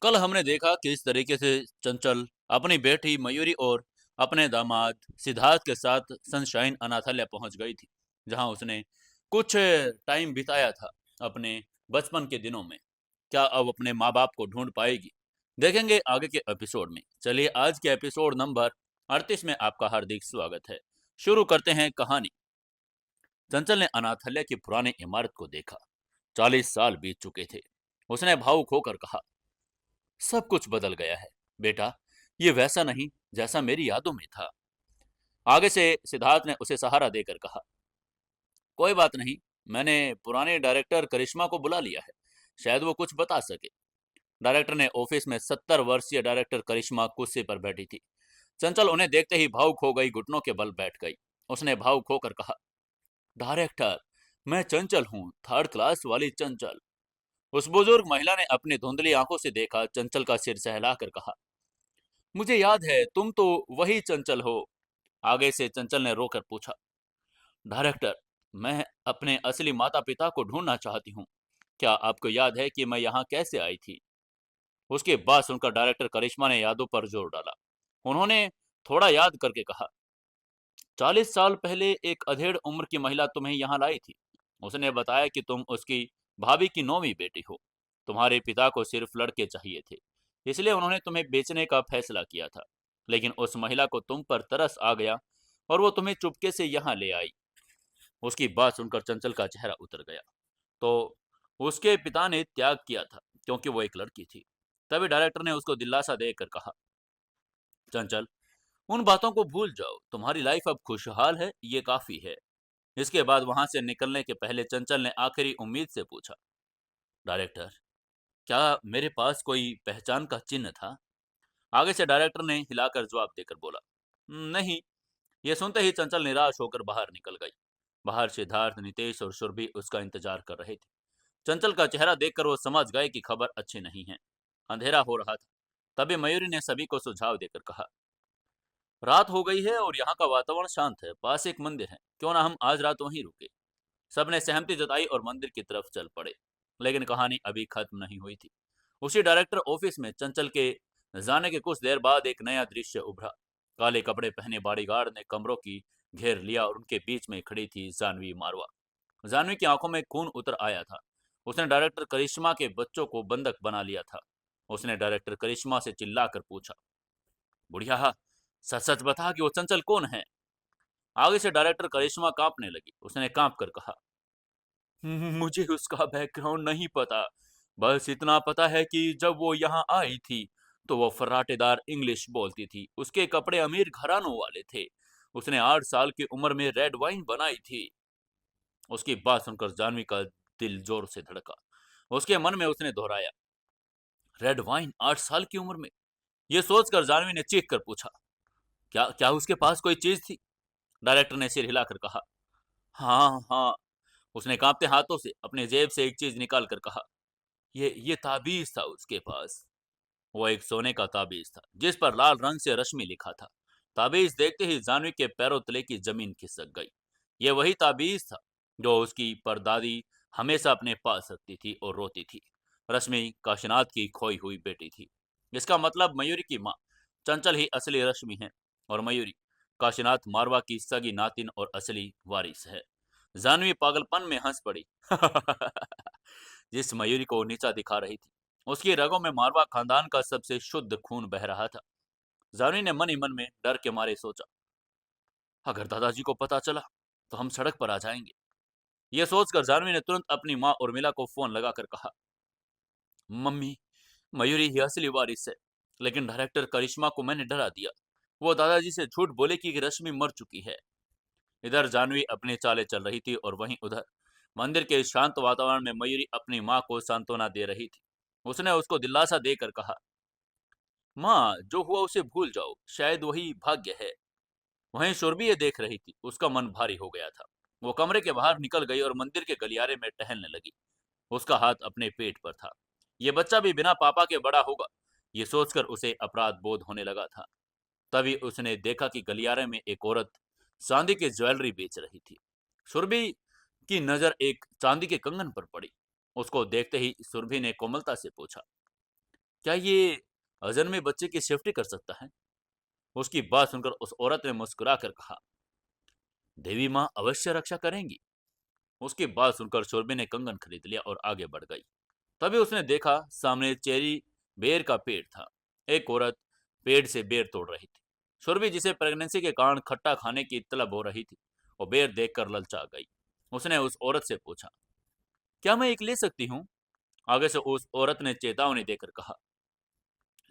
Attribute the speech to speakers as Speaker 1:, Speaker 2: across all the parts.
Speaker 1: कल हमने देखा किस तरीके से चंचल अपनी बेटी मयूरी और अपने दामाद सिद्धार्थ के साथ सनशाइन अनाथालय पहुंच गई थी, जहां उसने कुछ टाइम बिताया था अपने बचपन के दिनों में। क्या अब अपने माँ बाप को ढूंढ पाएगी? देखेंगे आगे के एपिसोड में। चलिए आज के एपिसोड नंबर 38 में आपका हार्दिक स्वागत है। शुरू करते हैं कहानी। चंचल ने अनाथालय की पुरानी इमारत को देखा। 40 साल बीत चुके थे। उसने भावुक होकर कहा, सब कुछ बदल गया है बेटा। ये वैसा नहीं जैसा मेरी यादों में था। आगे से सिद्धार्थ ने उसे सहारा देकर कहा, कोई बात नहीं, मैंने पुराने डायरेक्टर करिश्मा को बुला लिया है, शायद वो कुछ बता सके। डायरेक्टर ने ऑफिस में 70 वर्षीय डायरेक्टर करिश्मा कुर्सी पर बैठी थी। चंचल उन्हें देखते ही भावुक हो गई, घुटनों के बल बैठ गई। उसने भावुक होकर कहा, डायरेक्टर, मैं चंचल हूँ, थर्ड क्लास वाली चंचल। उस बुजुर्ग महिला ने अपनी धुंधली आंखों से देखा। चंचल का सिर सहलाकर कहा, मुझे याद है, तुम तो वही चंचल हो। आगे से चंचल ने रोकर पूछा, डायरेक्टर, मैं अपने असली माता पिता को ढूंढना चाहती हूँ। क्या आपको याद है कि मैं यहाँ कैसे आई थी? उसकी बात सुनकर डायरेक्टर करिश्मा ने यादों पर जोर डाला। उन्होंने थोड़ा याद करके कहा, 40 साल पहले एक अधेड़ उम्र की महिला तुम्हें यहाँ लाई थी। उसने बताया कि तुम उसकी भाभी की 9वीं बेटी हो। तुम्हारे पिता को सिर्फ लड़के चाहिए थे, इसलिए उन्होंने तुम्हें बेचने का फैसला किया था। लेकिन उस महिला को तुम पर तरस आ गया और वो तुम्हें चुपके से यहाँ ले आई। उसकी बात सुनकर चंचल का चेहरा उतर गया। तो उसके पिता ने त्याग किया था क्योंकि वो एक लड़की थी। तभी डायरेक्टर ने उसको दिलासा देकर कहा, चंचल, उन बातों को भूल जाओ, तुम्हारी लाइफ अब खुशहाल है, ये काफी है। इसके बाद वहां से निकलने के पहले चंचल ने आखिरी उम्मीद से पूछा, डायरेक्टर, क्या मेरे पास कोई पहचान का चिन्ह था? आगे से डायरेक्टर ने हिलाकर जवाब देकर बोला, नहीं। यह सुनते ही चंचल निराश होकर बाहर निकल गई। बाहर सिद्धार्थ, नितेश और सुरभि उसका इंतजार कर रहे थे। चंचल का चेहरा देखकर वो समझ गए कि खबर अच्छी नहीं है। अंधेरा हो रहा था। तभी मयूरी ने सभी को सुझाव देकर कहा, रात हो गई है और यहाँ का वातावरण शांत है, पास एक मंदिर है, क्यों ना हम आज रात वहीं रुके। सबने सहमति जताई और मंदिर की तरफ चल पड़े। लेकिन कहानी अभी खत्म नहीं हुई थी। उसी डायरेक्टर ऑफिस में चंचल के जाने के कुछ देर बाद एक नया दृश्य उभरा। काले कपड़े पहने बॉडीगार्ड ने कमरों की घेर लिया और उनके बीच में खड़ी थी जानवी मारवा। जानवी की आंखों में खून उतर आया था। उसने डायरेक्टर करिश्मा के बच्चों को बंधक बना लिया था। उसने डायरेक्टर करिश्मा से चिल्लाकर पूछा, बुढ़िया, सच सच बता कि वो चंचल कौन है? आगे से डायरेक्टर करिश्मा कांपने लगी। उसने कांप कर कहा, मुझे उसका बैकग्राउंड नहीं पता। बस इतना पता है कि जब वो यहाँ आई थी तो वो फर्राटेदार इंग्लिश बोलती थी। उसके कपड़े अमीर घरानों वाले थे। उसने 8 साल की उम्र में रेड वाइन बनाई थी। उसकी बात सुनकर जानवी का दिल जोर से धड़का। उसके मन में उसने दोहराया, रेड वाइन 8 साल की उम्र में? यह सोचकर जानवी ने चीख कर पूछा, क्या क्या उसके पास कोई चीज थी? डायरेक्टर ने सिर हिलाकर कहा, हाँ हाँ। उसने कांपते हाथों से अपने जेब से एक चीज निकाल कर कहा, ये ताबीज था उसके पास। वो एक सोने का ताबीज था जिस पर लाल रंग से रश्मि लिखा था। ताबीज देखते ही जानवी के पैरों तले की जमीन खिसक गई। ये वही ताबीज था जो उसकी परदादी हमेशा अपने पास रखती थी और रोती थी। रश्मि काशीनाथ की खोई हुई बेटी थी। इसका मतलब मयूरी की माँ चंचल ही असली रश्मि है और मयूरी काशीनाथ मारवा की सगी नातिन और असली वारिस है। जानवी पागलपन में हंस पड़ी। जिस मयूरी को नीचा दिखा रही थी उसकी रगों में मारवा खानदान का सबसे शुद्ध खून बह रहा था। जानवी ने मन ही मन में डर के मारे सोचा, अगर दादाजी को पता चला तो हम सड़क पर आ जाएंगे। यह सोचकर जानवी ने तुरंत अपनी माँ उर्मिला को फोन लगाकर कहा, मम्मी, मयूरी ही असली वारिस है, लेकिन डायरेक्टर करिश्मा को मैंने डरा दिया। वो दादाजी से झूठ बोले कि रश्मि मर चुकी है। इधर जानवी अपनी चालें चल रही थी और वहीं उधर मंदिर के शांत वातावरण में मयूरी अपनी माँ को सांत्वना दे रही थी। उसने उसको दिलासा देकर कहा, माँ, जो हुआ उसे भूल जाओ, शायद वही भाग्य है। वहीं सुरभि ये देख रही थी। उसका मन भारी हो गया था। वो कमरे के बाहर निकल गई और मंदिर के गलियारे में टहलने लगी। उसका हाथ अपने पेट पर था। ये बच्चा भी बिना पापा के बड़ा होगा, ये सोचकर उसे अपराध बोध होने लगा था। तभी उसने देखा कि गलियारे में एक औरत चांदी की ज्वेलरी बेच रही थी। सुरभि की नजर एक चांदी के कंगन पर पड़ी। उसको देखते ही सुरभि ने कोमलता से पूछा, क्या ये अजन्मे बच्चे की सेफ्टी कर सकता है? उसकी बात सुनकर उस औरत ने मुस्कुरा कर कहा, देवी माँ अवश्य रक्षा करेंगी। उसकी बात सुनकर शोरबी ने कंगन खरीद लिया और आगे बढ़ गई। तभी उसने देखा सामने चेरी बेर का पेड़ था। एक औरत पेड़ से बेर तोड़ रही थी। शोरबी, जिसे प्रेगनेंसी के कारण खट्टा खाने की तलब हो रही थी, वो बेर देखकर ललचा गई। उसने उस औरत से पूछा, क्या मैं एक ले सकती हूँ? आगे से उस औरत ने चेतावनी देकर कहा,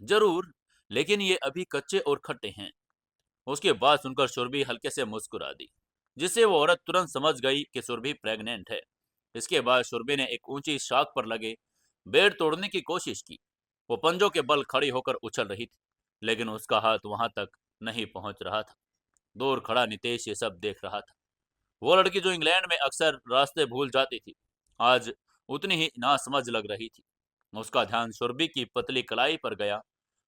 Speaker 1: जरूर, लेकिन ये अभी कच्चे और खट्टे हैं। उसकी बात सुनकर सुरभि हल्के से मुस्कुरा दी, जिससे वो औरत तुरंत समझ गई कि सुरभि प्रेग्नेंट है। इसके बाद सुरभि ने एक ऊंची शाख पर लगे बेर तोड़ने की कोशिश की। वो पंजों के बल खड़ी होकर उछल रही थी, लेकिन उसका हाथ वहां तक नहीं पहुंच रहा था। दूर खड़ा नितेश ये सब देख रहा था। वो लड़की जो इंग्लैंड में अक्सर रास्ते भूल जाती थी, आज उतनी ही नासमझ लग रही थी। उसका ध्यान सुरभि की पतली कलाई पर गया,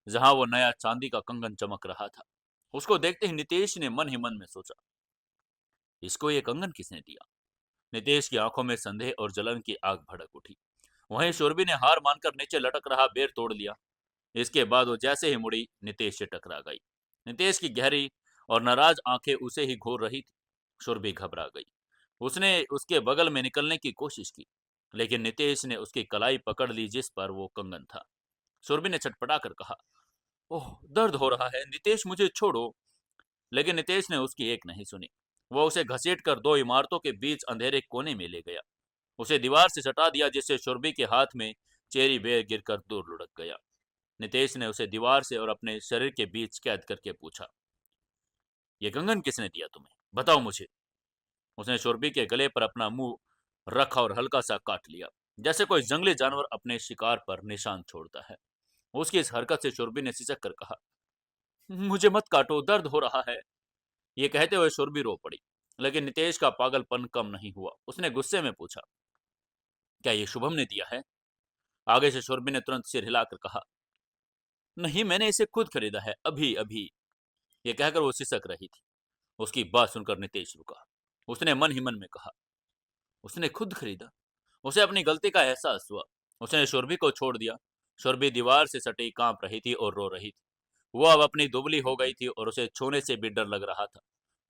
Speaker 1: जहां वो नया चांदी का कंगन चमक रहा था। उसको देखते ही नितेश ने मन ही मन में सोचा, इसको ये कंगन किसने दिया? नितेश की आंखों में संदेह और जलन की आग भड़क उठी। वहीं सुरभि ने हार मानकर नीचे लटक रहा बेर तोड़ लिया। इसके बाद वो जैसे ही मुड़ी, नितेश से टकरा गई। नितेश की गहरी और नाराज आंखें उसे ही घूर रही थी। सुरभि घबरा गई। उसने उसके बगल में निकलने की कोशिश की, लेकिन नितेश ने उसकी कलाई पकड़ ली जिस पर वो कंगन था। सुरभि ने छटपटा कर कहा, ओह, दर्द हो रहा है नितेश, मुझे छोड़ो। लेकिन नितेश ने उसकी एक नहीं सुनी। वो उसे घसीट कर दो इमारतों के बीच अंधेरे कोने में ले गया। उसे दीवार से सटा दिया, जिससे सुरभि के हाथ में चेरी बेर गिरकर दूर लुढ़क गया। नितेश ने उसे दीवार से और अपने शरीर के बीच कैद करके पूछा, ये कंगन किसने दिया तुम्हें? बताओ मुझे। उसने सुरभि के गले पर अपना मुंह रखा और हल्का सा काट लिया, जैसे कोई जंगली जानवर अपने शिकार पर निशान छोड़ता है। उसकी इस हरकत से सुरभि ने सिसक कर कहा, मुझे मत काटो, दर्द हो रहा है। ये कहते हुए सुरभि रो पड़ी। लेकिन नितेश का पागलपन कम नहीं हुआ। उसने गुस्से में पूछा, क्या ये शुभम ने दिया है? आगे से सुरभि ने तुरंत सिर हिलाकर कहा, नहीं, मैंने इसे खुद खरीदा है, अभी अभी। ये कहकर वो सिसक रही थी। उसकी बात सुनकर नितेश रुका। उसने मन ही मन में कहा, उसने खुद खरीदा? उसे अपनी गलती का एहसास हुआ। उसने सुरभि को छोड़ दिया। सुरभि दीवार से सटी कांप रही थी और रो रही थी। वो अब अपनी दुबली हो गई थी और उसे छूने से भी डर लग रहा था,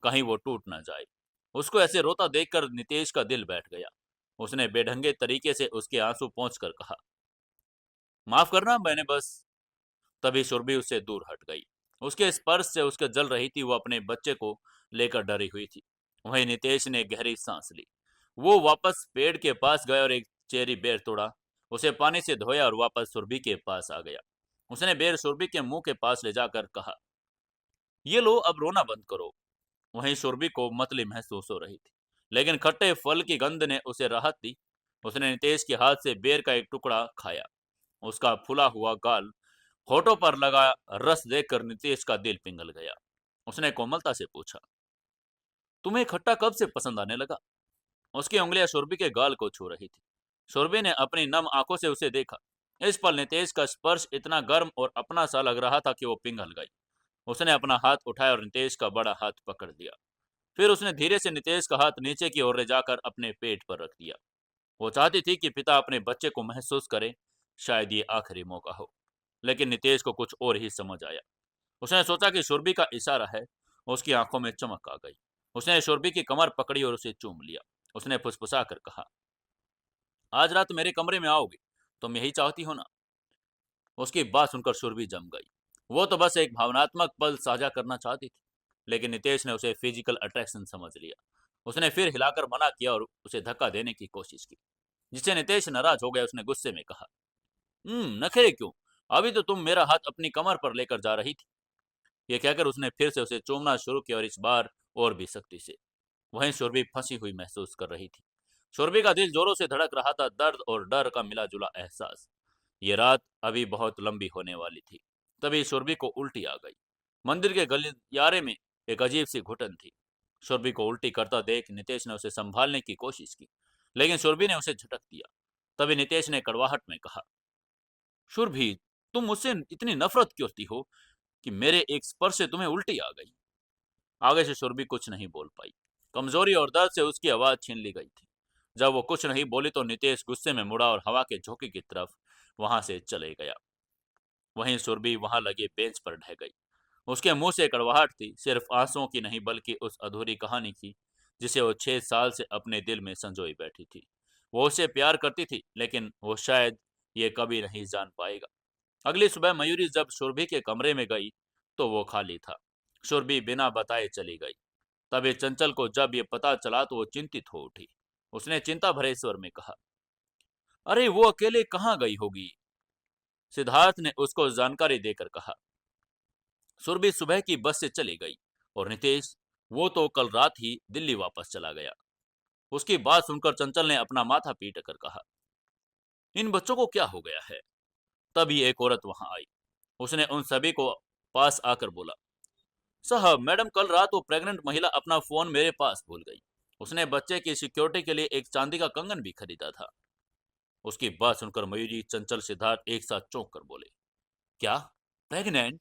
Speaker 1: कहीं वो टूट ना जाए। उसको ऐसे रोता देखकर नितेश का दिल बैठ गया। उसने बेढंगे तरीके से उसके आंसू पोंछकर कहा, माफ करना, मैंने बस। तभी सुरभि उससे दूर हट गई। उसके स्पर्श से उसके जल रही थी। वो अपने बच्चे को लेकर डरी हुई थी। वहीं नितेश ने गहरी सांस ली। वो वापस पेड़ के पास गया और एक चेरी बेर तोड़ा। उसे पानी से धोया और वापस सुरभि के पास आ गया। उसने बेर सुरभि के मुंह के पास ले जाकर कहा, ये लो, अब रोना बंद करो। वहीं सुरभि को मतली महसूस हो रही थी, लेकिन खट्टे फल की गंध ने उसे राहत दी। उसने नितेश के हाथ से बेर का एक टुकड़ा खाया। उसका फूला हुआ गाल, होठों पर लगा रस देखकर नितेश का दिल पिघल गया। उसने कोमलता से पूछा, तुम्हें खट्टा कब से पसंद आने लगा? उसकी उंगलियां सुरभि के गाल को छू रही थी। सुरभि ने अपनी नम आंखों से उसे देखा। इस पल नितेश का स्पर्श इतना गर्म और अपना सा लग रहा था कि वो पिघल गई। उसने अपना हाथ उठाया और नितेश का बड़ा हाथ पकड़ लिया। फिर उसने धीरे से नितेश का हाथ नीचे की ओर ले जाकर अपने पेट पर रख दिया। वो चाहती थी कि पिता अपने बच्चे को महसूस करे, शायद ये आखिरी मौका हो। लेकिन नितेश को कुछ और ही समझ आया। उसने सोचा कि सुरभि का इशारा है। उसकी आंखों में चमक आ गई। उसने सुरभि की कमर पकड़ी और उसे चूम लिया। उसने फुसफुसा कर कहा, आज रात मेरे कमरे में आओगे? तुम यही चाहती हो ना? उसकी बात सुनकर सुरभि जम गई। वो तो बस एक भावनात्मक पल साझा करना चाहती थी, लेकिन नितेश ने उसे फिजिकल अट्रैक्शन समझ लिया। उसने फिर हिलाकर मना किया और उसे धक्का देने की कोशिश की, जिससे नितेश नाराज हो गया। उसने गुस्से में कहा, नखरे क्यों? अभी तो तुम मेरा हाथ अपनी कमर पर लेकर जा रही थी। ये कहकर उसने फिर से उसे चूमना शुरू किया और इस बार और भी सख्ती से। वहीं सुरभि फंसी हुई महसूस कर रही थी। सुरभि का दिल जोरों से धड़क रहा था, दर्द और डर का मिला जुला एहसास। ये रात अभी बहुत लंबी होने वाली थी। तभी सुरभि को उल्टी आ गई। मंदिर के गलियारे में एक अजीब सी घुटन थी। सुरभि को उल्टी करता देख नितेश ने उसे संभालने की कोशिश की, लेकिन सुरभि ने उसे झटक दिया। तभी नितेश ने कड़वाहट में कहा, सुरभि, तुम मुझसे इतनी नफरत क्यों होती हो कि मेरे एक स्पर्श से तुम्हें उल्टी आ गई? आगे से सुरभि कुछ नहीं बोल पाई। कमजोरी और दर्द से उसकी आवाज छीन ली गई थी। जब वो कुछ नहीं बोली तो नितेश गुस्से में मुड़ा और हवा के झोंके की तरफ वहां से चले गया। वहीं सुरभि वहां लगे बेंच पर ढह गई। उसके मुंह से कड़वाहट थी, सिर्फ आंसुओं की नहीं बल्कि उस अधूरी कहानी की जिसे वो 6 साल से अपने दिल में संजोई बैठी थी। वो उसे प्यार करती थी, लेकिन वो शायद ये कभी नहीं जान पाएगा। अगली सुबह मयूरी जब सुरभि के कमरे में गई तो वो खाली था। सुरभि बिना बताए चली गई। तभी चंचल को जब ये पता चला तो वो चिंतित हो उठी। उसने चिंता भरे स्वर में कहा, अरे वो अकेले कहाँ गई होगी? सिद्धार्थ ने उसको जानकारी देकर कहा, सुरभि सुबह की बस से चली गई और नितेश, वो तो कल रात ही दिल्ली वापस चला गया। उसकी बात सुनकर चंचल ने अपना माथा पीट कर कहा, इन बच्चों को क्या हो गया है? तभी एक औरत वहां आई। उसने उन सभी को पास आकर बोला, साहब, मैडम, कल रात वो प्रेग्नेंट महिला अपना फोन मेरे पास भूल गई। उसने बच्चे की सिक्योरिटी के लिए एक चांदी का कंगन भी खरीदा था। उसकी बात सुनकर मयूरी, चंचल, सिद्धार्थ एक साथ चौंक कर बोले, क्या? प्रेग्नेंट?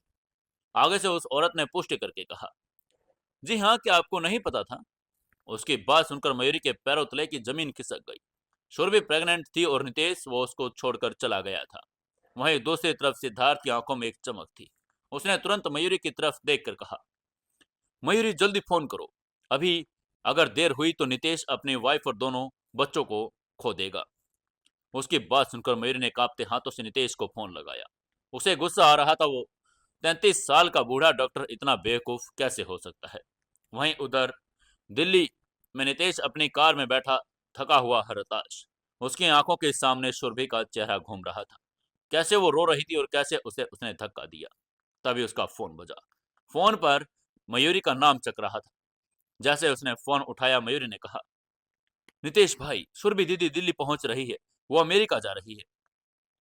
Speaker 1: आगे से उस औरत ने पुष्टि करके कहा, जी हाँ, क्या आपको नहीं पता था? उसकी बात सुनकर मयूरी के पैरों तले की जमीन खिसक गई। शोर प्रेग्नेंट थी और नितेश वो उसको छोड़कर चला गया था। वहीं दूसरी तरफ सिद्धार्थ की आंखों में एक चमक थी। उसने तुरंत मयूरी की तरफ देखकर कहा, मयूरी, जल्दी फोन करो। अभी अगर देर हुई तो नितेश अपनी वाइफ और दोनों बच्चों को खो देगा। उसकी बात सुनकर मयूरी ने कांपते हाथों से नितेश को फोन लगाया। उसे गुस्सा आ रहा था, वो 33 साल का बूढ़ा डॉक्टर इतना बेवकूफ कैसे हो सकता है। वहीं उधर दिल्ली में नितेश अपनी कार में बैठा, थका हुआ, हताश। उसकी आंखों के सामने सुरभि का चेहरा घूम रहा था। कैसे वो रो रही थी और कैसे उसे उसने धक्का दिया। तभी उसका फोन बजा। फोन पर मयूरी का नाम चक रहा था। जैसे उसने फोन उठाया, मयूरी ने कहा, नितेश भाई, सुरभि दीदी दिल्ली पहुंच रही है। वो अमेरिका जा रही है।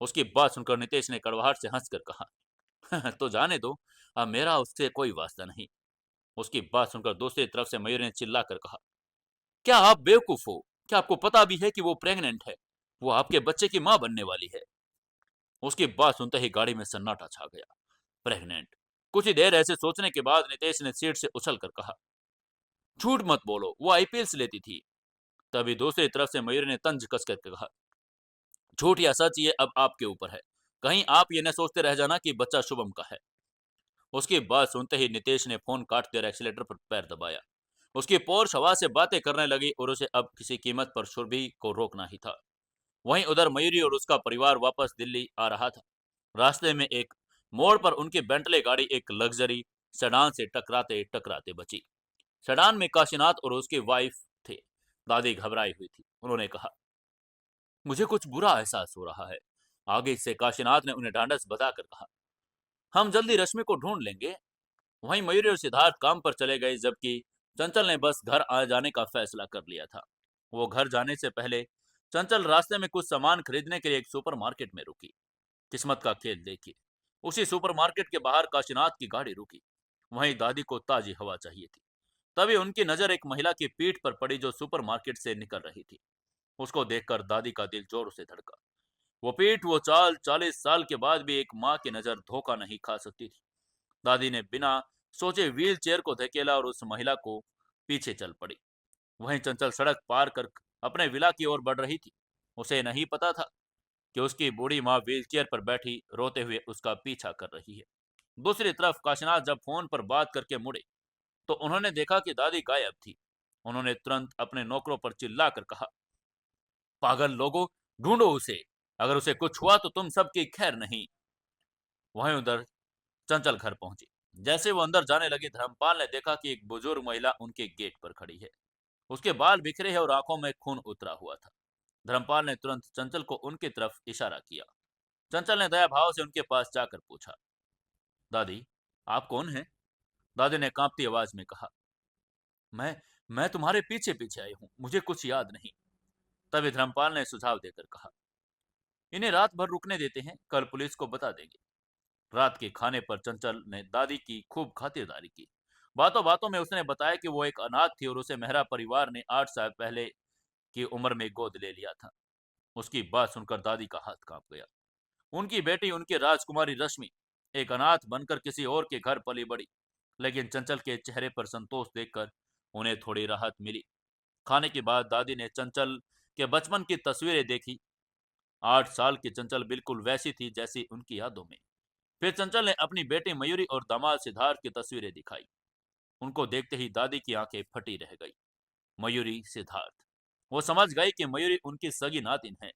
Speaker 1: उसकी बात सुनकर नितेश ने कड़वाहट से हंसकर कहा, तो जाने दो, अब मेरा उससे कोई वास्ता नहीं। उसकी बात सुनकर दूसरी तरफ से मयूरी ने चिल्लाकर कहा, क्या आप बेवकूफ हो? क्या आपको पता भी है कि वो प्रेग्नेंट है? वो आपके बच्चे की मां बनने वाली है। उसकी बात सुनते ही गाड़ी में सन्नाटा छा गया। प्रेग्नेंट? कुछ ही देर ऐसे सोचने के बाद नितेश ने सीट से उछलकर कहा, झूठ मत बोलो, वो आईपीएल से लेती थी। तभी दूसरी तरफ से मयूरी ने तंज कसकर कहा, झूठ या सच ये अब आपके ऊपर है। कहीं आप ये न सोचते रह जाना कि बच्चा शुभम का है। उसकी बात सुनते ही नितेश ने फोन काटते और एक्सीलेटर पर पैर दबाया। उसकी पोर्श हवा से बातें करने लगी और उसे अब किसी कीमत पर सुरभि को रोकना ही था। वहीं उधर मयूरी और उसका परिवार वापस दिल्ली आ रहा था। रास्ते में एक मोड़ पर उनकी बेंटले गाड़ी एक लग्जरी सेडान से टकराते टकराते बची। सेडान में काशीनाथ और उसकी वाइफ थे। दादी घबराई हुई थी। उन्होंने कहा, मुझे कुछ बुरा एहसास हो रहा है। आगे से काशीनाथ ने उन्हें ढांढस बताकर कहा, हम जल्दी रश्मि को ढूंढ लेंगे। वहीं मयूरी और सिद्धार्थ काम पर चले गए, जबकि चंचल ने बस घर आ जाने का फैसला कर लिया था। वो घर जाने से पहले चंचल रास्ते में कुछ सामान खरीदने के लिए एक सुपरमार्केट में रुकी। किस्मत का खेल देखिए, उसी सुपरमार्केट के बाहर काशीनाथ की गाड़ी रुकी। वहीं दादी को ताजी हवा चाहिए थी। तभी उनकी नजर एक महिला की पीठ पर पड़ी जो सुपरमार्केट से निकल रही थी। उसको देखकर दादी का दिल जोर से धड़का। वो पीठ, वो चाल, 40 साल के बाद भी एक माँ की नजर धोखा नहीं खा सकती थी। दादी ने बिना सोचे व्हील चेयर को धकेला और उस महिला को पीछे चल पड़ी। वहीं चंचल सड़क पार कर अपने विला की ओर बढ़ रही थी। उसे नहीं पता था कि उसकी बूढ़ी माँ व्हीलचेयर पर बैठी रोते हुए उसका पीछा कर रही है। दूसरी तरफ काशीनाथ जब फोन पर बात करके मुड़े तो उन्होंने देखा कि दादी गायब थी। उन्होंने तुरंत अपने नौकरों पर चिल्लाकर कहा, पागल लोगों, ढूंढो उसे। अगर उसे कुछ हुआ तो तुम सबकी खैर नहीं। वहीं उधर चंचल घर पहुंची। जैसे वो अंदर जाने लगी, धर्मपाल ने देखा कि एक बुजुर्ग महिला उनके गेट पर खड़ी है। उसके बाल बिखरे हैं और आंखों में खून उतरा हुआ था। धर्मपाल ने तुरंत चंचल को उनकी तरफ इशारा किया। चंचल ने दया भाव से उनके पास जाकर पूछा, दादी, आप कौन हैं? दादी ने कांपती आवाज में कहा, मैं मैं तुम्हारे पीछे पीछे आई हूं, मुझे कुछ याद नहीं। तभी धर्मपाल ने सुझाव देकर कहा, इन्हें रात भर रुकने देते हैं, कल पुलिस को बता देंगे। रात के खाने पर चंचल ने दादी की खूब खातिरदारी की। बातों बातों में उसने बताया कि वो एक अनाथ थी और उसे मेहरा परिवार ने 8 साल पहले की उम्र में गोद ले लिया था। उसकी बात सुनकर दादी का हाथ कांप गया। उनकी बेटी, उनकी राजकुमारी रश्मि एक अनाथ बनकर किसी और के घर पली बड़ी। लेकिन चंचल के चेहरे पर संतोष देखकर उन्हें थोड़ी राहत मिली। खाने के बाद दादी ने चंचल के बचपन की तस्वीरें देखी। 8 साल की चंचल बिल्कुल वैसी थी जैसी उनकी यादों में। फिर चंचल ने अपनी बेटी मयूरी और दामाद सिद्धार्थ की तस्वीरें दिखाई। उनको देखते ही दादी की आंखें फटी रह गई। मयूरी, सिद्धार्थ। वो समझ गई कि मयूरी उनकी सगी नातिन है।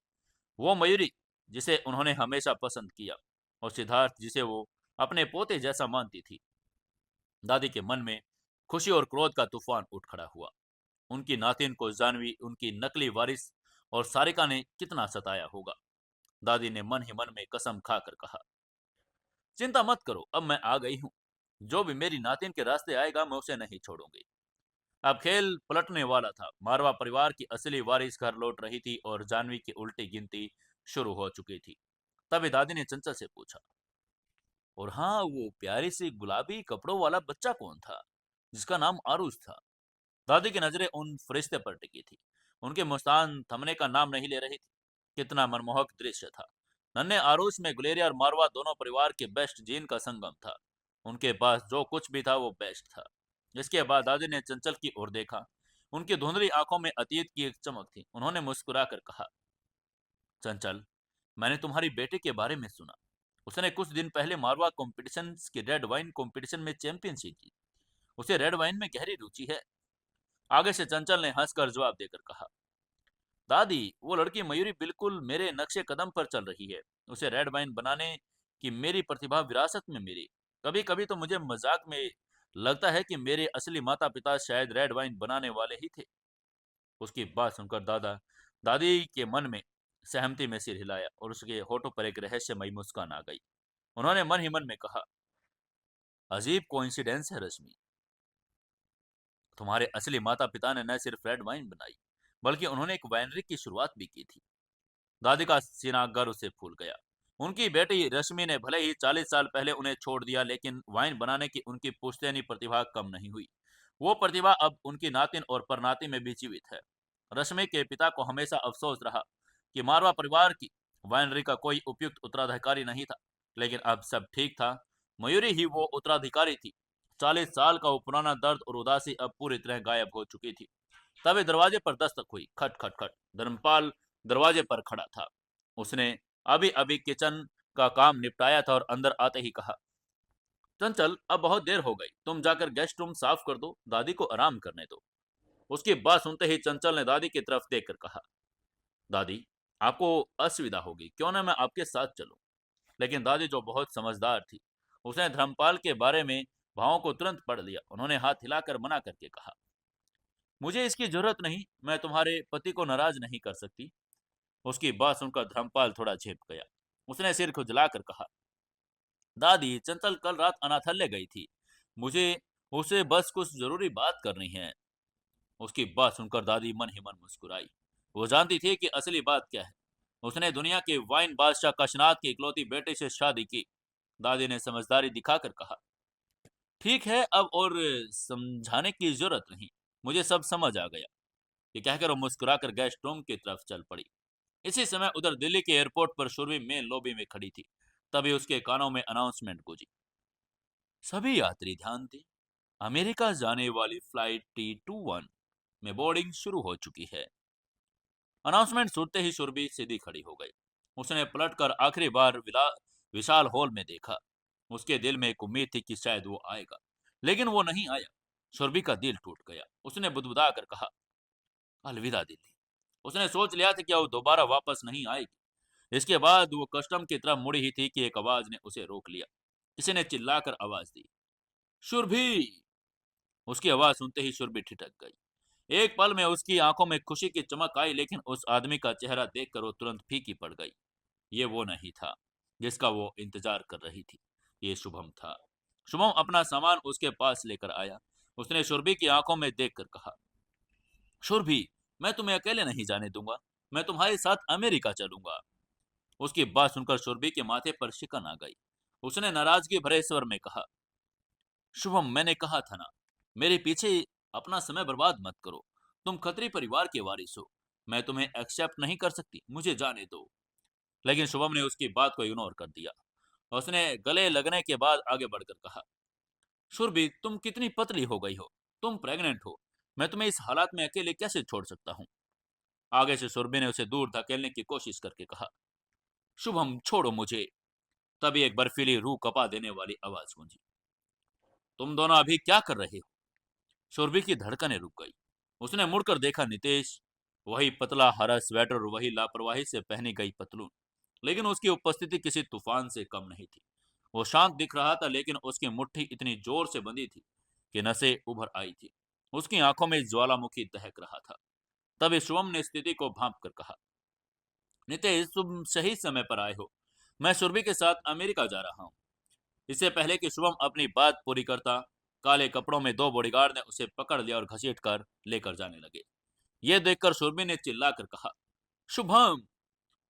Speaker 1: वो मयूरी जिसे उन्होंने हमेशा पसंद किया, और सिद्धार्थ जिसे वो अपने पोते जैसा मानती थी। दादी के मन में खुशी और क्रोध का तूफान उठ खड़ा हुआ। उनकी नातिन को जानवी, उनकी नकली वारिस और सारिका ने कितना सताया होगा। दादी ने मन ही मन में कसम खाकर कहा, चिंता मत करो, अब मैं आ गई हूँ। जो भी मेरी नातिन के रास्ते आएगा मैं उसे नहीं छोड़ूंगी। अब खेल पलटने वाला था। मारवा परिवार की असली वारिस घर लौट रही थी और जानवी की उल्टी गिनती शुरू हो चुकी थी। तभी दादी ने चंचल से पूछा, और हाँ, वो प्यारी सी गुलाबी कपड़ों वाला बच्चा कौन था जिसका नाम आरुष था? दादी की नजरें उन फरिश्ते पर टिकी थी। उनकी मुस्कान थमने का नाम नहीं ले रही थी। कितना मनमोहक दृश्य था। नन्हे आरुष में गुलेरिया और मारवा दोनों परिवार के बेस्ट जीन का संगम था। उनके पास जो कुछ भी था वो बेस्ट था। इसके बाद दादी ने चंचल की ओर देखा। उनकी धुंधली आंखों में अतीत की एक चमक थी। उन्होंने मुस्कुराकर कहा, चंचल, मैंने तुम्हारी बेटे के बारे में सुना। उसने कुछ दिन पहले मारवा कॉम्पिटिशन की रेड वाइन कॉम्पिटिशन में चैंपियनशिप की। उसे रेड वाइन में गहरी रुचि है। आगे से चंचल ने हंसकर जवाब देकर कहा, दादी, वो लड़की मयूरी बिल्कुल मेरे नक्शे कदम पर चल रही है। उसे रेड वाइन बनाने की मेरी प्रतिभा विरासत में मिली। कभी कभी तो मुझे मजाक में लगता है कि मेरे असली माता पिता शायद रेड वाइन बनाने वाले ही थे। उसकी बात सुनकर दादा दादी के मन में सहमति में सिर हिलाया और उसके होठों पर एक रहस्यमयी मुस्कान आ गई। उन्होंने मन ही मन में कहा, अजीब कोइंसिडेंस है रश्मि। तुम्हारे असली माता पिता ने न सिर्फ रेड वाइन बनाई, बल्कि उन्होंने एक वाइनरी की शुरुआत भी की थी। दादी का सीना गर्व से फूल गया। उनकी बेटी रश्मि ने भले ही 40 साल पहले उन्हें छोड़ दिया, लेकिन वाइन बनाने की उनकी पुश्तैनी प्रतिभा कम नहीं हुई। वो प्रतिभा अब उनकी नातिन और परनाती में भी जीवित है। रश्मि के पिता को हमेशा अफसोस रहा कि मारवा परिवार की वाइनरी का कोई उपयुक्त उत्तराधिकारी नहीं था, लेकिन अब सब ठीक था। मयूरी ही वो उत्तराधिकारी थी। 40 साल का वो पुराना दर्द और उदासी अब पूरी तरह गायब हो चुकी थी। तभी दरवाजे पर दस्तक हुई। खट खट खट। धर्मपाल दरवाजे पर खड़ा था। उसने अभी अभी किचन का काम निपटाया था और अंदर आते ही कहा, चंचल, अब बहुत देर हो गई, तुम जाकर गेस्ट रूम साफ कर दो, दादी को आराम करने दो। उसकी बात सुनते ही चंचल ने दादी की तरफ देखकर कहा, दादी, आपको असुविधा होगी, क्यों ना मैं आपके साथ चलूं? लेकिन दादी, जो बहुत समझदार थी, उसने धर्मपाल के बारे में भावों को तुरंत पढ़ लिया। उन्होंने हाथ हिलाकर मना करके कहा, मुझे इसकी जरूरत नहीं, मैं तुम्हारे पति को नाराज नहीं कर सकती। उसकी बात सुनकर धर्मपाल थोड़ा झेप गया। उसने सिर खुजलाकर कहा, दादी, चंचल कल रात अनाथालय गई थी। मुझे उसे बस कुछ जरूरी बात करनी है। उसकी बात सुनकर दादी मन ही मन मुस्कुराई। वो जानती थी कि असली बात क्या है। उसने दुनिया के वाइन बादशाह काशनाथ की इकलौती बेटे से शादी की। दादी ने समझदारी दिखाकर कहा, ठीक है, अब और समझाने की जरूरत नहीं, मुझे सब समझ आ गया। ये कहकर वो मुस्कुराकर गेस्ट रूम की तरफ चल पड़ी। इसी समय उधर दिल्ली के एयरपोर्ट पर शूरवी मेन लॉबी में खड़ी थी। तभी उसके कानों में अनाउंसमेंट गूंजी, सभी यात्री ध्यान दें, अमेरिका जाने वाली फ्लाइट T21 में बोर्डिंग शुरू हो चुकी है। अनाउंसमेंट सुनते ही शूरवी सीधी खड़ी हो गई। उसने पलटकर आखिरी बार विशाल हॉल में देखा। उसके दिल में एक उम्मीद थी कि शायद वो आएगा, लेकिन वो नहीं आया। शूरवी का दिल टूट गया। उसने बुदबुदा कर कहा, अलविदा दिल्ली। उसने सोच लिया था कि वो दोबारा वापस नहीं आएगी। इसके बाद वो कस्टम की तरफ मुड़ी ही थी कि एक आवाज ने उसे रोक लिया। किसी ने चिल्लाकर आवाज दी, सुरभि। उसकी आवाज सुनते ही सुरभि ठिठक गई। एक पल में उसकी आंखों में खुशी की चमक आई, लेकिन उस आदमी का चेहरा देखकर वो तुरंत फीकी पड़ गई। ये वो नहीं था जिसका वो इंतजार कर रही थी। ये शुभम था। शुभम अपना सामान उसके पास लेकर आया। उसने सुरभि की आंखों में देखकर कहा, सुरभि, मैं तुम्हें अकेले नहीं जाने दूंगा, मैं तुम्हारे साथ अमेरिका चलूंगा। उसकी बात सुनकर सुरभि के माथे पर शिकन आ गई। उसने नाराजगी भरे स्वर में कहा, शुभम, मैंने कहा था ना, मेरे पीछे अपना समय बर्बाद मत करो। तुम खत्री परिवार के वारिस हो। मैं तुम्हें एक्सेप्ट नहीं कर सकती, मुझे जाने दो। लेकिन शुभम ने उसकी बात को इग्नोर कर दिया। उसने गले लगने के बाद आगे बढ़कर कहा, सुरभि, तुम कितनी पतली हो गई हो, तुम प्रेग्नेंट हो। मैं तुम्हें इस हालात में अकेले कैसे छोड़ सकता हूँ? आगे से सुरभि ने उसे दूर धकेलने की कोशिश करके कहा, शुभम, छोड़ो मुझे। तभी एक बर्फीली रूह कपा देने वाली आवाज गूंजी, तुम दोनों अभी क्या कर रहे हो? सुरभि की धड़कनें रुक गई। उसने मुड़कर देखा, नितेश, वही पतला हरा स्वेटर और वही लापरवाही से पहनी गई पतलून, लेकिन उसकी उपस्थिति किसी तूफान से कम नहीं थी। वो शांत दिख रहा था, लेकिन उसकी मुट्ठी इतनी जोर से बंधी थी कि नसें उभर आई थी। उसकी आंखों में ज्वालामुखी दहक रहा था। तभी शुभम ने स्थिति को भांप कर कहा, नितेश, तुम सही समय पर आए हो। मैं सुरभि के साथ अमेरिका जा रहा हूँ। इससे पहले कि शुभम अपनी बात पूरी करता, काले कपड़ों में दो बॉडीगार्ड ने उसे पकड़ लिया और घसीट कर लेकर जाने लगे। यह देखकर सुरभि ने चिल्लाकर कहा, शुभम!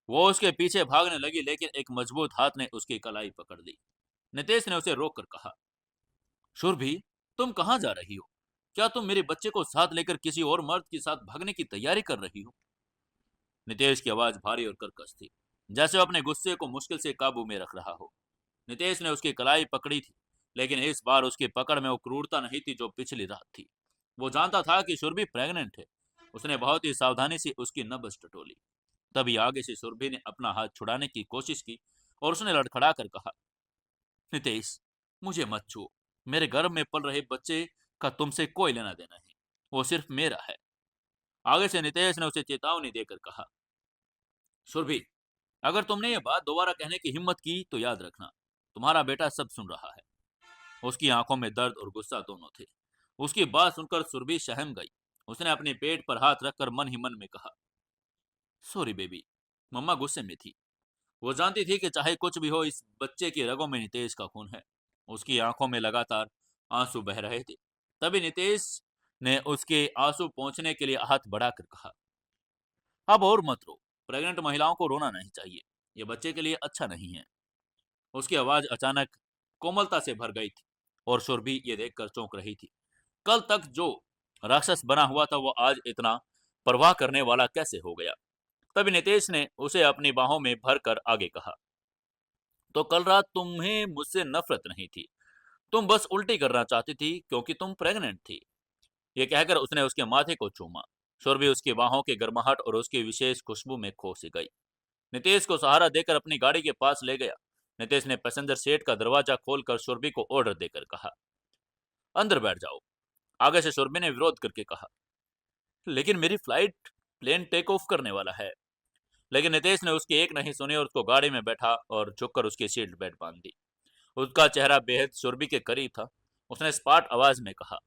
Speaker 1: वो उसके पीछे भागने लगी, लेकिन एक मजबूत हाथ ने उसकी कलाई पकड़ ली। नितेश ने उसे रोककर कहा, सुरभि, तुम कहां जा रही हो? क्या तुम मेरे बच्चे को साथ लेकर किसी और मर्द के साथ भागने की तैयारी कर रही हो? नितेश की आवाज भारी और कर्कश थी, जैसे वो अपने गुस्से को मुश्किल से काबू में रख रहा हो। नितेश ने उसकी कलाई पकड़ी थी, लेकिन इस बार उसकी पकड़ में वो क्रूरता नहीं थी जो पिछली रात थी। वो जानता था कि सुरभि प्रेग्नेंट है। उसने बहुत ही सावधानी से उसकी नब्ज टटोली। तभी आगे से सुरभि ने अपना हाथ छुड़ाने की कोशिश की और उसने लड़खड़ा कर कहा, नितेश, मुझे मत छुओ। मेरे गर्भ में पल रहे बच्चे का तुमसे कोई लेना देना नहीं। वो सिर्फ मेरा है। आगे से नितेश ने उसे चेतावनी देकर कहा, सुरभि, अगर तुमने ये बात दोबारा कहने की हिम्मत की तो याद रखना, तुम्हारा बेटा सब सुन रहा है। उसकी आंखों में दर्द और गुस्सा दोनों थे। उसकी बात सुनकर सुरभि सहम गई। उसने अपने पेट पर हाथ रखकर मन ही मन में कहा, सॉरी बेबी। मम्मा गुस्से में थी। वो जानती थी कि चाहे कुछ भी हो, इस बच्चे की रगों में नितेश का खून है। उसकी आंखों में लगातार आंसू बह रहे थे। तभी नितेश ने उसके आंसू पोंछने के लिए हाथ बढ़ाकर कहा, अब और मत रो। प्रेग्नेंट महिलाओं को रोना नहीं चाहिए। ये बच्चे के लिए अच्छा नहीं है। उसकी आवाज अचानक कोमलता से भर गई थी और सुरभि ये देखकर चौंक रही थी। कल तक जो राक्षस बना हुआ था, वो आज इतना परवाह करने वाला कैसे हो गया? तभी नितेश ने उसे अपनी बाहों में भरकर आगे कहा, तो कल रात तुम्हें मुझसे नफरत नहीं थी। तुम बस उल्टी करना चाहती थी क्योंकि तुम प्रेग्नेंट थी। ये कहकर उसने उसके माथे को चूमा। सुरभि उसकी बाहों की गर्माहट और उसकी विशेष खुशबू में खो सी गई। नितेश को सहारा देकर अपनी गाड़ी के पास ले गया। नितेश ने पैसेंजर सीट का दरवाजा खोलकर सुरभि को ऑर्डर देकर कहा, अंदर बैठ जाओ। आगे से सुरभि ने विरोध करके कहा, लेकिन मेरी फ्लाइट, प्लेन टेक ऑफ करने वाला है। लेकिन नितेश ने उसकी एक नहीं सुनी और उसको गाड़ी में बैठा और झुककर उसकी सीट बेल्ट बांध दी। उसका चेहरा बेहद सुरभि के करीब था। उसने स्पाट आवाज में कहा,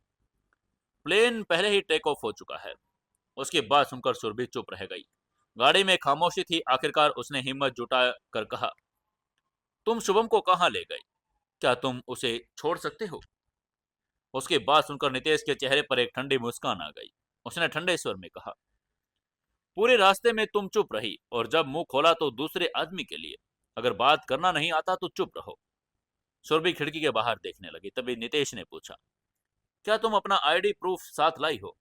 Speaker 1: प्लेन पहले ही टेक ऑफ हो चुका है। उसकी बात सुनकर सुरभि चुप रह गई। गाड़ी में खामोशी थी। आखिरकार उसने हिम्मत जुटा कर कहा, तुम शुभम को कहां ले गए? क्या तुम उसे छोड़ सकते हो? उसकी बात सुनकर नितेश के चेहरे पर एक ठंडी मुस्कान आ गई। उसने ठंडे स्वर में कहा, पूरे रास्ते में तुम चुप रही और जब मुंह खोला तो दूसरे आदमी के लिए। अगर बात करना नहीं आता तो चुप रहो। सुरभि खिड़की के बाहर देखने लगी। तभी नितेश ने पूछा, क्या तुम अपना आईडी प्रूफ साथ लाई हो?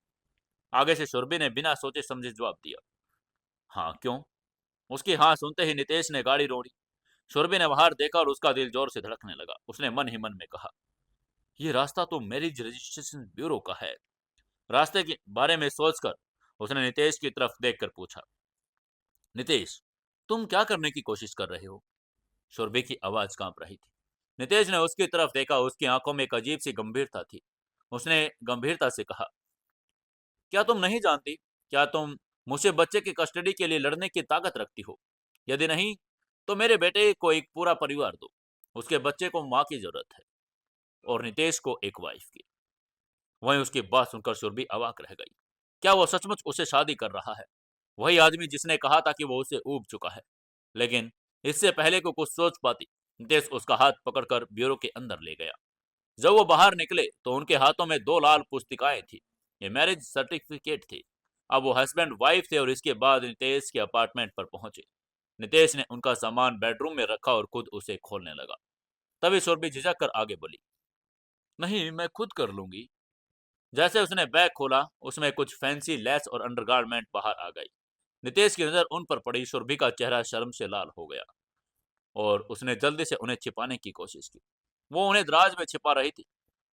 Speaker 1: आगे से सुरभि ने बिना सोचे समझे जवाब दिया, हाँ, क्यों? उसकी हाँ सुनते ही नितेश ने गाड़ी रोकी। सुरभि ने बाहर देखा और उसका दिल जोर से धड़कने लगा। उसने मन ही मन में कहा, ये रास्ता तो मैरिज रजिस्ट्रेशन ब्यूरो का है। रास्ते के बारे में सोचकर उसने नितेश की तरफ देखकर पूछा, नितेश, तुम क्या करने की कोशिश कर रहे हो? सुरभि की आवाज कांप रही थी। नितेश ने उसकी तरफ देखा। उसकी आंखों में एक अजीब सी गंभीरता थी। उसने गंभीरता से कहा, क्या तुम नहीं जानती? क्या तुम मुझसे बच्चे की कस्टडी के लिए लड़ने की ताकत रखती हो? यदि नहीं, तो मेरे बेटे को एक पूरा परिवार दो। उसके बच्चे को माँ की जरूरत है और नितेश को एक वाइफ की। वहीं उसकी बात सुनकर सुरभि अवाक रह गई। क्या वो सचमुच उसे शादी कर रहा है? वही आदमी जिसने कहा था कि वो उसे ऊब चुका है। लेकिन इससे पहले को कुछ सोच पाती, नितेश उसका हाथ पकड़कर ब्यूरो के अंदर ले गया। जब वो बाहर निकले तो उनके हाथों में दो लाल पुस्तिकाएं थी। ये मैरिज सर्टिफिकेट थी। अब वो हस्बैंड वाइफ थे और इसके बाद नितेश के अपार्टमेंट पर पहुंचे। नितेश ने उनका सामान बेडरूम में रखा और खुद उसे खोलने लगा। तभी सुरभि झिझक कर आगे बोली, नहीं, मैं खुद कर लूंगी। जैसे उसने बैग खोला, उसमें कुछ फैंसी लेस और अंडरगारमेंट बाहर आ गई। नितेश की नजर उन पर पड़ी। सुरभि का चेहरा शर्म से लाल हो गया और उसने जल्दी से उन्हें छिपाने की कोशिश की। वो उन्हें दराज में छिपा रही थी।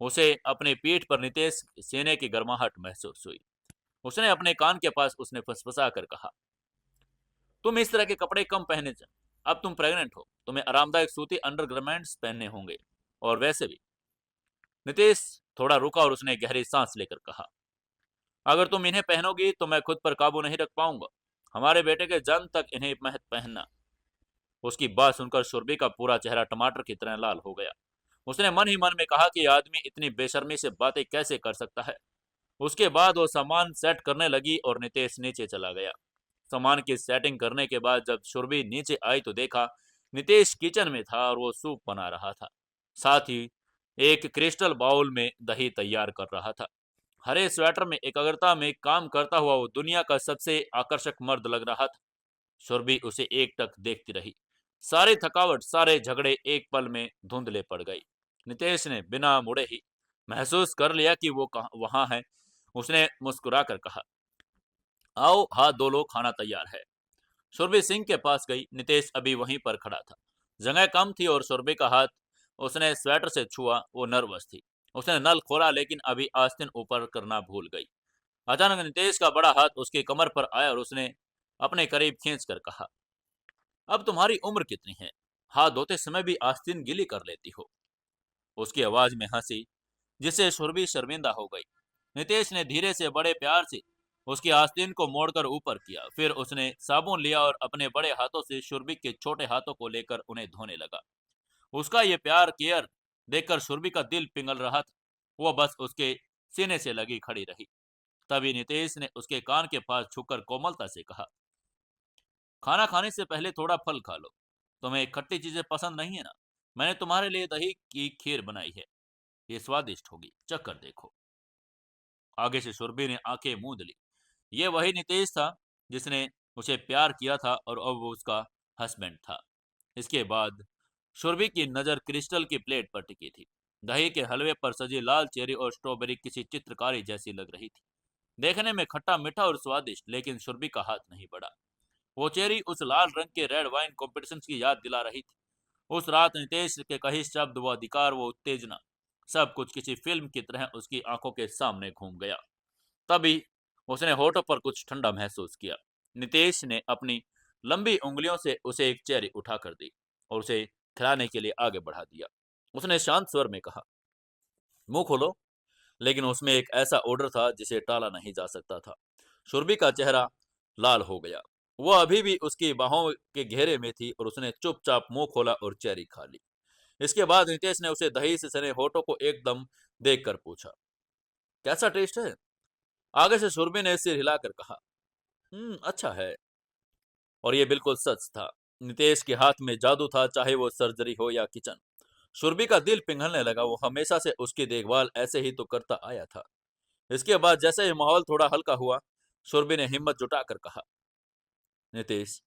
Speaker 1: उसे अपनी पीठ पर नितेश सीने की गर्माहट महसूस हुई। उसने अपने कान के पास उसने फसफसा कर कहा, तुम इस तरह के कपड़े कम पहने थे। अब तुम प्रेग्नेंट हो, तुम्हें आरामदायक सूती अंडरगारमेंट्स पहनने होंगे। और वैसे भी। नितेश थोड़ा रुका और उसने गहरी सांस लेकर कहा, अगर तुम इन्हें पहनोगी तो मैं खुद पर काबू नहीं रख पाऊंगा। हमारे बेटे के जन्म तक इन्हें महत पहनना। उसकी बात सुनकर सुरभि का पूरा चेहरा टमाटर की तरह लाल हो गया। उसने मन ही मन में कहा कि आदमी इतनी बेशर्मी से बातें कैसे कर सकता है। उसके बाद वो सामान सेट करने लगी और नितेश नीचे चला गया। सामान की सेटिंग करने के बाद जब सुरभि नीचे आई तो देखा नितेश किचन में था और वो सूप बना रहा था। साथ ही एक क्रिस्टल बाउल में दही तैयार कर रहा था। हरे स्वेटर में एकाग्रता में काम करता हुआ वो दुनिया का सबसे आकर्षक मर्द लग रहा था। सुरभि उसे एकटक देखती रही। सारी थकावट, सारे झगड़े एक पल में धुंधले पड़ गई। नितेश ने बिना मुड़े ही महसूस कर लिया कि वो वहां है। उसने मुस्कुराकर कहा, आओ हाथ धो लो, खाना तैयार है। सुरभि सिंह के पास गई। नितेश अभी वहीं पर खड़ा था। जगह कम थी और सुरभि का हाथ उसने स्वेटर से छुआ। वो नर्वस थी। उसने नल खोला लेकिन अभी आस्तीन ऊपर करना भूल गई। अचानक नितेश का बड़ा हाथ उसकी कमर पर आया और उसने अपने करीब खींचकर कहा, अब तुम्हारी उम्र कितनी है, हाथ धोते समय भी आस्तीन गीली कर लेती हो। उसकी आवाज में हंसी जिससे सुरभि शर्मिंदा हो गई। नितेश ने धीरे से बड़े प्यार से उसकी आस्तीन को मोड़कर ऊपर किया। फिर उसने साबुन लिया और अपने बड़े हाथों से सुरभि के छोटे हाथों को लेकर उन्हें धोने लगा। उसका ये प्यार केयर देखकर सुरभि का दिल पिघल रहा था। वो बस उसके सीने से लगी खड़ी रही। तभी नितेश ने उसके कान के पास छुकर कोमलता से कहा, खाना खाने से पहले थोड़ा फल खा लो। तुम्हें खट्टी चीजें पसंद नहीं है ना? मैंने तुम्हारे लिए दही की खीर बनाई है, ये स्वादिष्ट होगी, चख कर देखो। आगे से सुरभि ने आंखें मूंद ली। ये वही नितेश था जिसने उसे प्यार किया था और अब वो उसका हस्बैंड था। इसके बाद सुरभि की नजर क्रिस्टल की प्लेट पर टिकी थी। दही के हलवे पर सजी लाल चेरी और स्ट्रॉबेरी किसी चित्रकारी जैसी लग रही थी। देखने में खट्टा मीठा और स्वादिष्ट, लेकिन सुरभि का हाथ नहीं बढ़ा। वो चेरी उस लाल रंग के रेड वाइन कॉम्पिटिशन की याद दिला रही थी। उस रात नितेश के कई शब्द, वो अधिकार, वो उत्तेजना, सब कुछ किसी फिल्म की तरह उसकी आंखों के सामने घूम गया। तभी उसने होठों पर कुछ ठंडा महसूस किया। नितेश ने अपनी लंबी उंगलियों से उसे एक चेरी उठा कर दी और उसे खिलाने के लिए आगे बढ़ा दिया। उसने शांत स्वर में कहा, मुंह खोलो। लेकिन उसमें एक ऐसा ऑर्डर था जिसे टाला नहीं जा सकता था। सुरभि का चेहरा लाल हो गया। वह अभी भी उसकी बाहों के घेरे में थी और उसने चुपचाप मुंह खोला और चेरी खा ली। इसके बाद नितेश ने उसे दही से सने होठों को एकदम देखकर पूछा, कैसा टेस्ट है? आगे से सुरभि ने सिर हिलाकर कहा, अच्छा है। और ये बिल्कुल सच था। नितेश के हाथ में जादू था, चाहे वो सर्जरी हो या किचन। सुरभि का दिल पिघलने लगा। वो हमेशा से उसकी देखभाल ऐसे ही तो करता आया था। इसके बाद जैसे ही माहौल थोड़ा हल्का हुआ, सुरभि ने हिम्मत जुटाकर कहा, नितेश,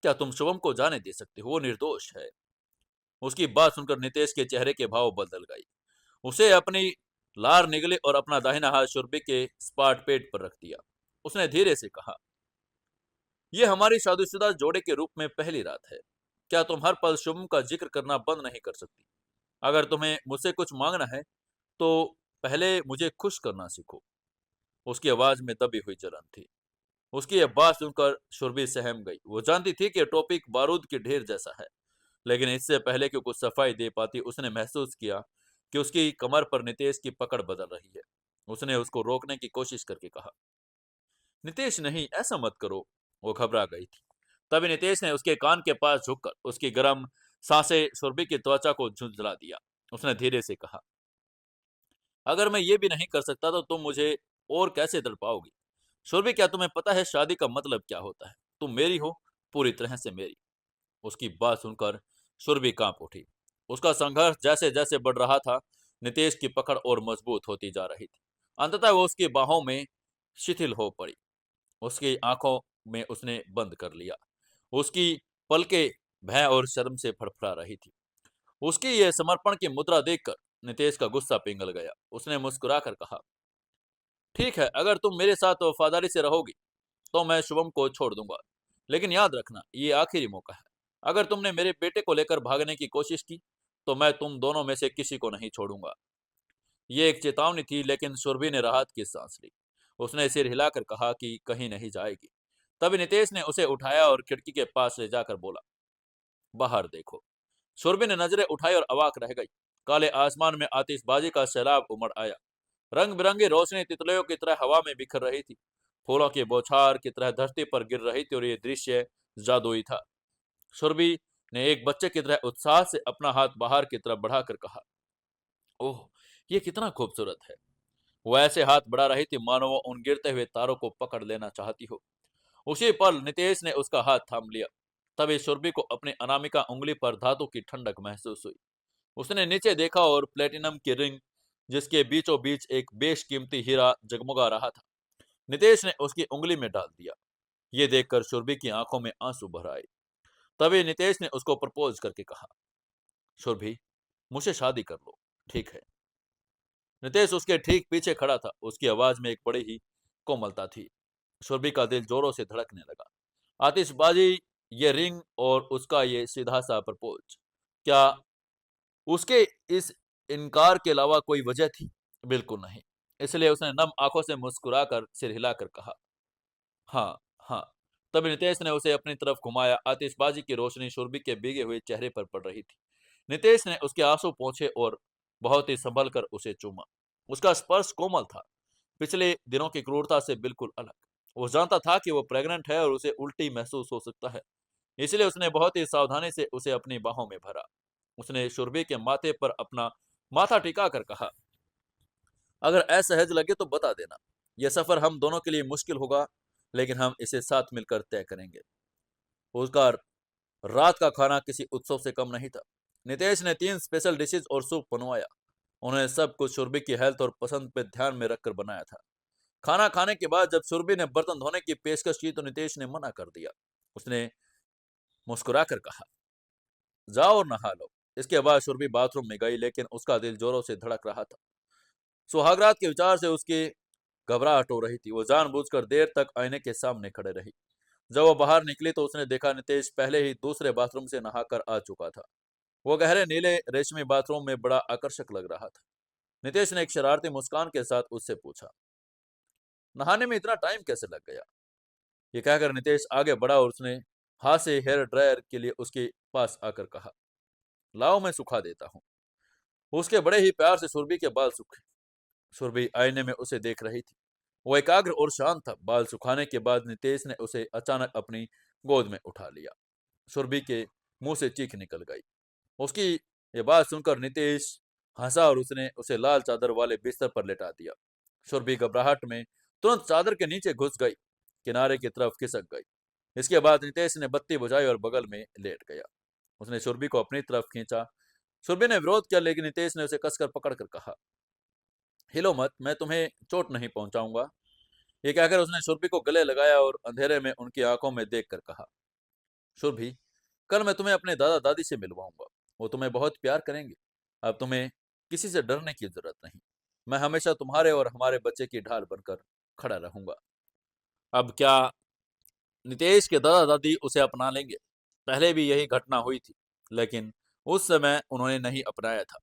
Speaker 1: क्या तुम शुभम को जाने दे सकते हो? वो निर्दोष है। उसकी बात सुनकर नितेश के चेहरे के भाव बदल गए। उसे अपनी लार निगली और अपना दाहिना हाथ सुरभि के स्पाट पेट पर रख दिया। उसने धीरे से कहा, यह हमारी शादीशुदा जोड़े के रूप में पहली रात है। क्या तुम हर पल शुभम का जिक्र करना बंद नहीं कर सकती? अगर तुम्हें मुझसे कुछ मांगना है तो पहले मुझे खुश करना सीखो। उसकी आवाज में दबी हुई जलन थी। उसकी यह बात सुनकर सुरभि सहम गई। वो जानती थी कि टॉपिक बारूद के ढेर जैसा है, लेकिन इससे पहले कि कुछ सफाई दे पाती उसने महसूस किया कि उसकी कमर पर नितेश की पकड़ बदल रही है। उसने उसको रोकने की कोशिश करके कहा, नितेश नहीं, ऐसा मत करो। वो घबरा गई थी। तभी नितेश ने उसके कान के पास झुककर उसकी गर्म सांसें सुरभि की त्वचा को झुंझला दिया। उसने धीरे से कहा, अगर मैं ये भी नहीं कर सकता तो तुम मुझे और कैसे तड़पाओगी? सुरभि, क्या तुम्हें पता है शादी का मतलब क्या होता है? तुम मेरी हो, पूरी तरह से मेरी। उसकी बात सुनकर सुरभि कांप उठी। उसका संघर्ष जैसे जैसे बढ़ रहा था, नितेश की पकड़ और मजबूत होती जा रही थी। अंततः वो उसकी बाहों में शिथिल हो पड़ी। उसकी आंखों में उसने बंद कर लिया। उसकी पलकें भय और शर्म से फड़फड़ा रही थी। उसकी यह समर्पण की मुद्रा देखकर नितेश का गुस्सा पिघल गया। उसने मुस्कुराकर कहा, ठीक है, अगर तुम मेरे साथ वफादारी से रहोगी तो मैं शुभम को छोड़ दूंगा। लेकिन याद रखना, ये आखिरी मौका है। अगर तुमने मेरे बेटे को लेकर भागने की कोशिश की तो मैं तुम दोनों में से किसी को नहीं छोड़ूंगा। ये एक चेतावनी थी, लेकिन सुरभि ने राहत की सांस ली। उसने सिर हिलाकर कहा कि कहीं नहीं जाएगी। तभी नितेश ने उसे उठाया और खिड़की के पास ले जाकर बोला, बाहर देखो। सुरभि ने नजरें उठाई और अवाक रह गई। काले आसमान में आतिशबाजी का सैलाब उमड़ आया। रंग बिरंगी रोशनी तितलियों की तरह हवा में बिखर रही थी। फूलों की बौछार की तरह धरती पर गिर रही थी और ये दृश्य जादुई था। सुरभि ने एक बच्चे की तरह उत्साह से अपना हाथ बाहर की तरफ बढ़ाकर कहा, ओह, ये कितना खूबसूरत है। वो ऐसे हाथ बढ़ा रही थी मानो वो उन गिरते हुए तारों को पकड़ लेना चाहती हो। उसी पल नितेश ने उसका हाथ थाम लिया। तभी सुरभि को अपनी अनामिका उंगली पर धातु की ठंडक महसूस हुई। उसने नीचे देखा और प्लेटिनम की रिंग, जिसके बीचों बीच एक बेशकीमती हीरा जगमगा रहा था, नितेश ने उसकी उंगली में डाल दिया। ये देखकर सुरभि की आंखों में आंसू भर आए। तभी नितेश ने उसको प्रपोज करके कहा, सुरभि, मुझसे शादी कर लो, ठीक है। नितेश उसके ठीक पीछे खड़ा था। उसकी आवाज में एक बड़ी ही कोमलता थी। सुरभि का दिल जोरों से धड़कने लगा। आतिशबाजी, ये रिंग और उसका ये सीधा सा प्रपोज, क्या उसके इस इनकार के अलावा कोई वजह थी? बिल्कुल नहीं। इसलिए उसने नम आंखों से मुस्कुराकर सिर हिलाकर कहा, हाँ, हाँ। तभी नितेश ने उसे अपनी तरफ घुमाया। आतिशबाजी की रोशनी सुरभि के भीगे हुए चेहरे पर पड़ रही थी। नितेश ने उसके आंसू पोंछे और बहुत ही संभल कर उसे चूमा। उसका स्पर्श कोमल था, पिछले दिनों की क्रूरता से बिल्कुल अलग। वो जानता था कि वो प्रेग्नेंट है और उसे उल्टी महसूस हो सकता है, इसलिए उसने बहुत ही सावधानी से उसे अपनी बाहों में भरा। उसने सुरभि के माथे पर अपना माथा टिका कर कहा, अगर असहज लगे तो बता देना। यह सफर हम दोनों के लिए मुश्किल होगा, लेकिन हम इसे साथ मिलकर तय करेंगे। उसका रात का खाना किसी उत्सव से कम नहीं था। नितेश ने 3 स्पेशल डिशेज और सूप बनवाया। उन्होंने सब कुछ सुरभि की हेल्थ और पसंद पे ध्यान में रखकर बनाया था। खाना खाने के बाद जब सुरभि ने बर्तन धोने की पेशकश की तो नितेश ने मना कर दिया। उसने मुस्कुराकर कहा, जाओ और नहा लो। इसके बाद सुरभि बाथरूम में गई, लेकिन उसका दिल जोरों से धड़क रहा था। सुहागरात के विचार से उसकी घबराहट हो रही थी। वो जानबूझकर देर तक आईने के सामने खड़े रही। जब वो बाहर निकली तो उसने देखा नितेश पहले ही दूसरे बाथरूम से नहाकर आ चुका था। वो गहरे नीले रेशमी बाथरूम में बड़ा आकर्षक लग रहा था। नितेश ने एक शरारती मुस्कान के साथ उससे पूछा, नहाने में इतना टाइम कैसे लग गया? ये कहकर नितेश आगे बढ़ा और उसने हाथ से हेयर ड्रायर के लिए उसके पास आकर कहा, लाओ मैं सुखा देता हूँ। उसके बड़े ही प्यार से सुरभि के बाल सूखे। सुरभि आईने में उसे देख रही थी। वो एकाग्र और शांत था। बाल सुखाने के बाद नितेश ने उसे अचानक अपनी गोद में उठा लिया। सुरभि के मुंह से चीख निकल गई। उसकी ये बात सुनकर नितेश हंसा और उसने उसे लाल चादर वाले बिस्तर पर लेटा दिया। सुरभि घबराहट में तुरंत चादर के नीचे घुस गई, किनारे की तरफ खिसक गई। इसके बाद नितेश ने बत्ती बुझाई और बगल में लेट गया। उसने सुरभि को अपनी तरफ खींचा। सुरभि ने विरोध किया, लेकिन नितेश ने उसे कसकर पकड़कर कहा, हिलो मत, मैं तुम्हें चोट नहीं पहुंचाऊंगा। ये कहकर उसने सुरभि को गले लगाया और अंधेरे में उनकी आंखों में देखकर कहा, सुरभि, कल मैं तुम्हें अपने दादा दादी से मिलवाऊंगा। वो तुम्हें बहुत प्यार करेंगे। अब तुम्हें किसी से डरने की जरूरत नहीं। मैं हमेशा तुम्हारे और हमारे बच्चे की ढाल बनकर खड़ा रहूंगा। अब क्या नितेश के दादा दादी उसे अपना लेंगे? पहले भी यही घटना हुई थी, लेकिन उस समय उन्होंने नहीं अपनाया था।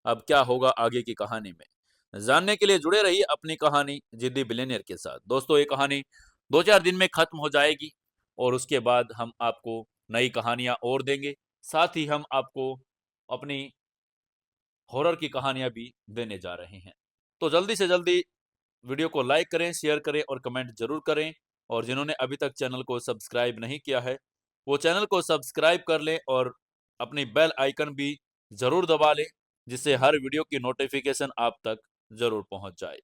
Speaker 1: अब क्या होगा आगे की कहानी में, जानने के लिए जुड़े रहिए अपनी कहानी जिद्दी बिलियनियर के साथ। दोस्तों, ये कहानी 2-4 दिन में खत्म हो जाएगी और उसके बाद हम आपको नई कहानियां और देंगे। साथ ही हम आपको अपनी हॉरर की कहानियां भी देने जा रहे हैं। तो जल्दी से जल्दी वीडियो को लाइक करें, शेयर करें और कमेंट जरूर करें। और जिन्होंने अभी तक चैनल को सब्सक्राइब नहीं किया है, वो चैनल को सब्सक्राइब कर लें और अपनी बेल आइकन भी जरूर दबा लें, जिससे हर वीडियो की नोटिफिकेशन आप तक जरूर पहुंच जाए।